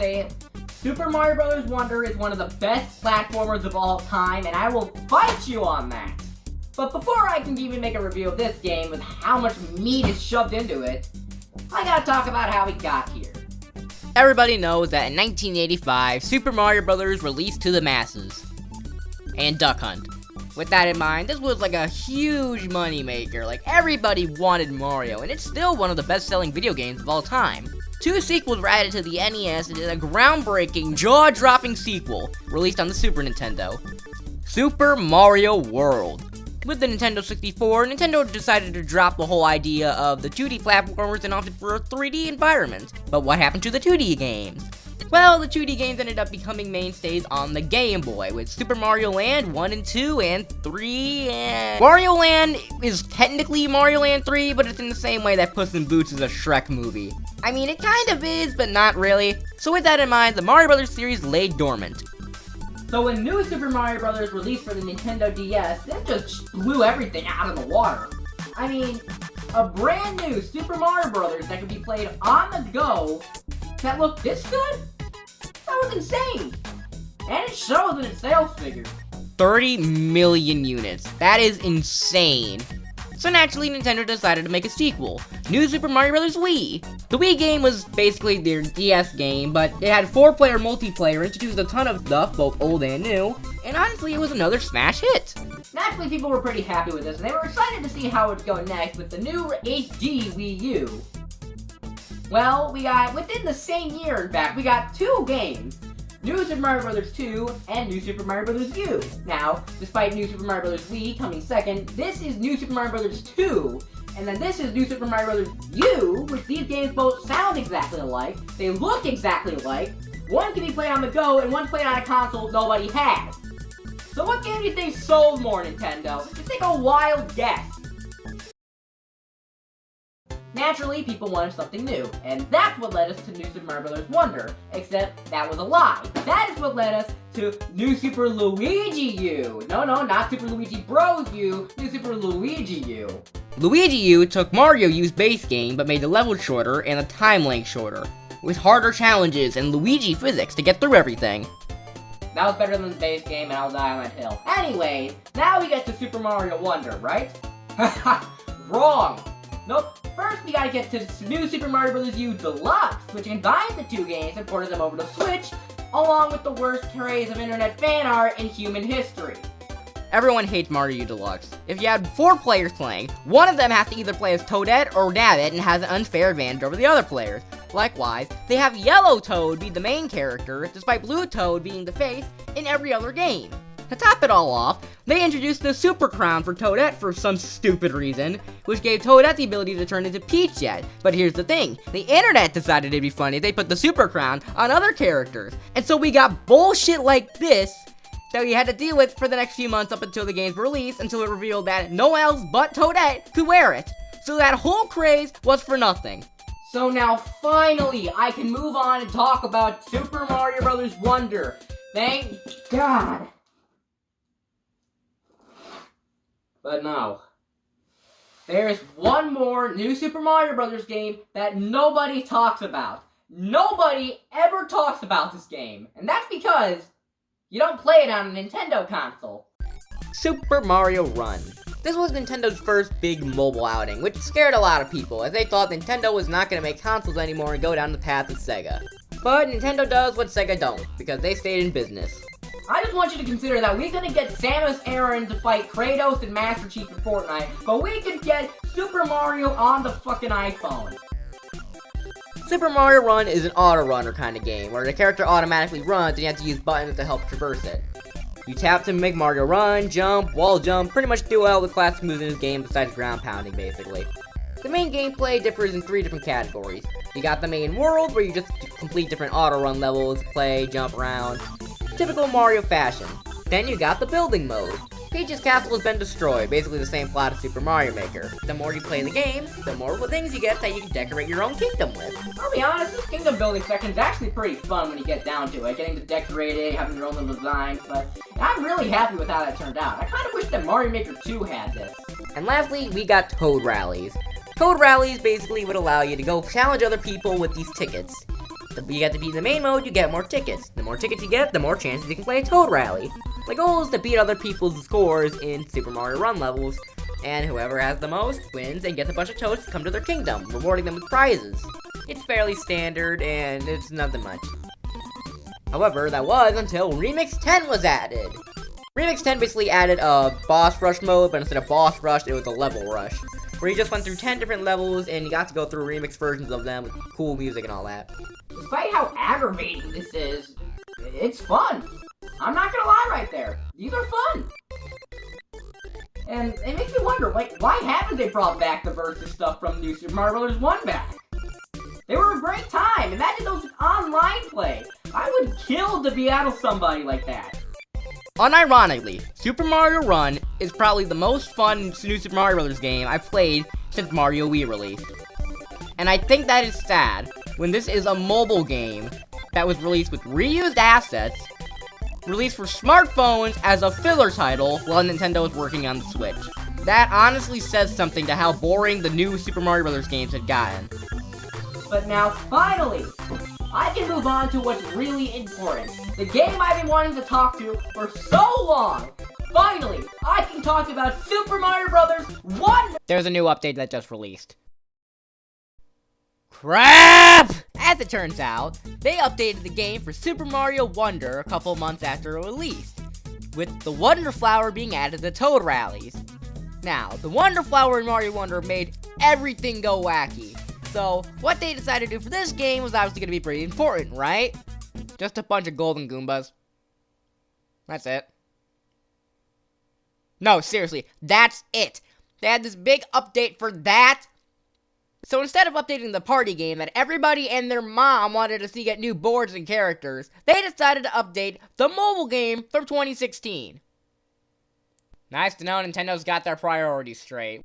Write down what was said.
say it. Super Mario Bros. Wonder is one of the best platformers of all time, and I will fight you on that. But before I can even make a review of this game with how much meat is shoved into it, I gotta talk about how we got here. Everybody knows that in 1985, Super Mario Bros. Released to the masses. And Duck Hunt. With that in mind, this was like a huge moneymaker. Like, everybody wanted Mario, and it's still one of the best-selling video games of all time. 2 sequels were added to the NES and a groundbreaking, jaw-dropping sequel released on the Super Nintendo. Super Mario World. With the Nintendo 64, Nintendo decided to drop the whole idea of the 2D platformers and opted for a 3D environment. But what happened to the 2D games? Well, the 2D games ended up becoming mainstays on the Game Boy, with Super Mario Land 1 and 2 and 3, and Mario Land is technically Mario Land 3, but it's in the same way that Puss in Boots is a Shrek movie. I mean, it kind of is, but not really. So with that in mind, the Mario Bros. Series lay dormant. So when New Super Mario Bros. Released for the Nintendo DS, that just blew everything out of the water. I mean, a brand new Super Mario Bros. That could be played on the go that looked this good? That was insane! And it shows in its sales figures. 30 million units. That is insane. So naturally, Nintendo decided to make a sequel, New Super Mario Bros. Wii. The Wii game was basically their DS game, but it had 4-player multiplayer, introduced a ton of stuff, both old and new, and honestly, it was another smash hit. Naturally, people were pretty happy with this, and they were excited to see how it would go next with the new HD Wii U. Well, within the same year, in fact, we got 2 games. New Super Mario Bros. 2 and New Super Mario Bros. U. Now, despite New Super Mario Bros. Wii coming second, this is New Super Mario Bros. 2, and then this is New Super Mario Bros. U, which these games both sound exactly alike, they look exactly alike, one can be played on the go, and one played on a console nobody has. So what game do you think sold more, Nintendo? Just take a wild guess. Naturally, people wanted something new, and that's what led us to New Super Mario Bros. Wonder, except that was a lie. That is what led us to New Super Luigi U. No, not Super Luigi Bros. U, New Super Luigi U. Luigi U took Mario U's base game, but made the level shorter and the time length shorter, with harder challenges and Luigi physics to get through everything. That was better than the base game, and I'll die on that hill. Anyways, now we get to Super Mario Wonder, right? Haha, wrong! Nope. First, we gotta get to New Super Mario Bros. U Deluxe, which combines the 2 games and ported them over to Switch, along with the worst craze of internet fan art in human history. Everyone hates Mario U Deluxe. If you have 4 players playing, one of them has to either play as Toadette or Nabbit and has an unfair advantage over the other players. Likewise, they have Yellow Toad be the main character, despite Blue Toad being the face in every other game. To top it all off, they introduced the Super Crown for Toadette for some stupid reason, which gave Toadette the ability to turn into Peach Jet. But here's the thing, the internet decided it'd be funny if they put the Super Crown on other characters. And so we got bullshit like this that we had to deal with for the next few months up until the game's release, until it revealed that no one else but Toadette could wear it. So that whole craze was for nothing. So now finally, I can move on and talk about Super Mario Bros. Wonder. Thank God. But no. There's one more New Super Mario Bros. Game that nobody talks about. Nobody ever talks about this game. And that's because you don't play it on a Nintendo console. Super Mario Run. This was Nintendo's first big mobile outing, which scared a lot of people, as they thought Nintendo was not going to make consoles anymore and go down the path of Sega. But Nintendo does what Sega don't, because they stayed in business. I just want you to consider that we're gonna get Samus Aran to fight Kratos and Master Chief in Fortnite, but we could get Super Mario on the fucking iPhone. Super Mario Run is an auto-runner kind of game, where the character automatically runs and you have to use buttons to help traverse it. You tap to make Mario run, jump, wall jump, pretty much do all the classic moves in this game besides ground pounding, basically. The main gameplay differs in 3 different categories. You got the main world, where you just complete different auto-run levels, play, jump around. Typical Mario fashion. Then you got the building mode. Peach's castle has been destroyed, basically the same plot as Super Mario Maker. The more you play the game, the more things you get that you can decorate your own kingdom with. I'll be honest, this kingdom building section is actually pretty fun when you get down to it, getting to decorate it, having your own little designs, but I'm really happy with how that turned out. I kind of wish that Mario Maker 2 had this. And lastly, we got Toad Rallies. Toad Rallies basically would allow you to go challenge other people with these tickets. You get to beat the main mode, you get more tickets. The more tickets you get, the more chances you can play a Toad Rally. The goal is to beat other people's scores in Super Mario Run levels, and whoever has the most wins and gets a bunch of Toads to come to their kingdom, rewarding them with prizes. It's fairly standard, and it's nothing much. However, that was until Remix 10 was added. Remix 10 basically added a boss rush mode, but instead of boss rush, it was a level rush, where you just went through 10 different levels, and you got to go through remix versions of them with cool music and all that. Despite how aggravating this is, it's fun. I'm not gonna lie right there. These are fun. And it makes me wonder, like, why haven't they brought back the versus stuff from New Super Mario Bros. 1 back? They were a great time. Imagine those online play. I would kill to battle somebody like that. Unironically, Super Mario Run is probably the most fun New Super Mario Bros. Game I've played since Mario Wii released. And I think that is sad when this is a mobile game that was released with reused assets, released for smartphones as a filler title while Nintendo was working on the Switch. That honestly says something to how boring the new Super Mario Bros. Games had gotten. But now, finally, I can move on to what's really important. The game I've been wanting to talk to for so long. Finally, I can talk about Super Mario Bros. 1! There's a new update that just released. Crap! As it turns out, they updated the game for Super Mario Wonder a couple months after it released, with the Wonder Flower being added to Toad Rallies. Now, the Wonder Flower in Mario Wonder made everything go wacky, so what they decided to do for this game was obviously going to be pretty important, right? Just a bunch of golden Goombas. That's it. No, seriously, that's it. They had this big update for that. So instead of updating the party game that everybody and their mom wanted to see get new boards and characters, they decided to update the mobile game from 2016. Nice to know Nintendo's got their priorities straight.